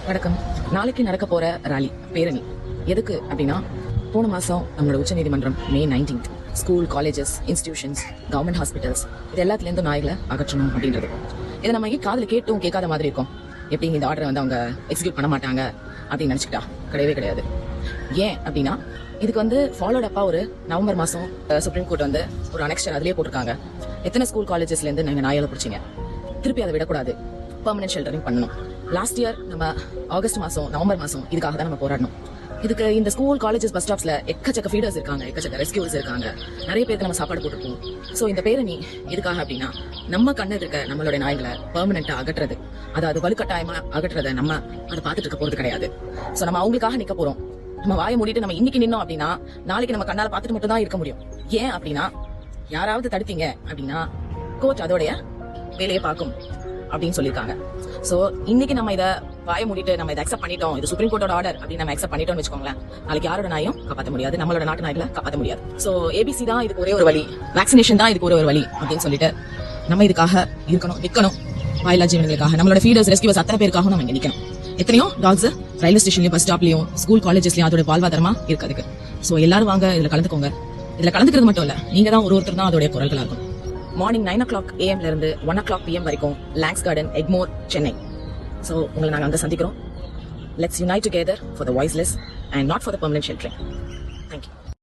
வணக்கம். நாளைக்கு நடக்க போற ராலி பேரணி எதுக்கு அப்படின்னா, போன மாசம் நம்மளோட உச்சநீதிமன்றம் May 19th school, colleges, institutions, government hospitals இது எல்லாத்துலேருந்து நாய்களை அகற்றணும் அப்படின்றது. இதை நம்ம காதில் கேட்டும் கேட்காத மாதிரி இருக்கும். எப்படி இந்த ஆர்டரை வந்து அவங்க எக்ஸிக்யூட் பண்ண மாட்டாங்க அப்படின்னு நினைச்சுக்கிட்டா கிடையவே கிடையாது. ஏன் அப்படின்னா, இதுக்கு ஃபாலோட் அப்பா ஒரு நவம்பர் மாசம் சுப்ரீம் கோர்ட் ஒரு அனெக்ஸ்டர் அதுலேயே போட்டிருக்காங்க. எத்தனை ஸ்கூல் காலேஜஸ்ல இருந்து நீங்க நாயால பிடிச்சிங்க, திருப்பி அதை விடக்கூடாது, பெர்மனன்ட் ஷெல்டரிங் பண்ணணும். லாஸ்ட் இயர் நம்ம ஆகஸ்ட் மாசம், நவம்பர் மாசம் இதுக்காக தான் நம்ம போராடணும். இதுக்கு இந்த ஸ்கூல், காலேஜஸ், பஸ் ஸ்டாப்ஸ்ல எக்கச்சக்க ஃபீடர்ஸ் இருக்காங்க, எக்கச்சக்க ரெஸ்கியூஸ் இருக்காங்க, நிறைய பேருக்கு நம்ம சாப்பாடு போட்டுருக்கோம். ஸோ இந்த பேரணி எதுக்காக அப்படின்னா, நம்ம கண்ணு இருக்க நம்மளுடைய நாய்களை பெர்மனண்டா அகற்றுறது, அதாவது வலுக்கட்டாயமா அகற்றுறதை நம்ம அதை பார்த்துட்டு இருக்க போறது கிடையாது. ஸோ நம்ம அவங்களுக்காக நிக்க போறோம். நம்ம வாயை மூடிட்டு நம்ம இன்னைக்கு நின்னோம் அப்படின்னா, நாளைக்கு நம்ம கண்ணால பார்த்துட்டு மட்டும் தான் இருக்க முடியும். ஏன் அப்படின்னா, யாராவது தடுத்தீங்க அப்படின்னா கோர்ட் அதோடைய வேலையை பார்க்கும் அப்படின்னு சொல்லியிருக்காங்க. சோ இன்னைக்கு நம்ம இதை வாய மூடிட்டு நம்ம இதை அக்செப்ட் பண்ணிட்டோம், இது சுப்ரீம் கோர்ட்டோட ஆர்டர் அப்படின்னு நம்ம அக்செப்ட் பண்ணிட்டோம்னு வச்சுக்கோங்களேன், நாளைக்கு யாரோட நாயும் காப்பாற்ற முடியாது, நம்மளோட நாட்டு நாய்களை காப்பாற்ற முடியாது. சோ ஏபிசி தான் இதுக்கு ஒரே ஒரு வழி, வேக்சினேஷன் தான் இதுக்கு ஒரு வழி அப்படின்னு சொல்லிட்டு நம்ம இதுக்காக இருக்கணும், நிக்கணும். வாயிலா ஜீவன்களுக்காக, நம்மளோட ஃபீடர்ஸ், ரெஸ்கியூவர்ஸ் அத்தனை பேருக்காகவும் நம்ம இங்க நிக்கணும். எத்தனையோ டாக்ஸ் ரயில்வே ஸ்டேஷன்லயும், பஸ் ஸ்டாப்லயும், ஸ்கூல், காலேஜஸ்லயும் அதோட வாழ்வாதாரமா இருக்கிறதுக்கு. சோ எல்லாரும் வாங்க, இதுல கலந்துக்கோங்க. இதுல கலந்துக்கிறது மட்டும் இல்ல, நீங்க தான் ஒருத்தர் தான் அதோட குரல்களா இருக்கும். மார்னிங் 9 o'clock AM இருந்து 1 o'clock PM வரைக்கும் longs garden, Egmore, Chennai. So உங்களை நாங்கள் அங்கே சந்திக்கிறோம். Let's unite together for the voiceless and not for the permanent ஷெல்டரிங். Thank you.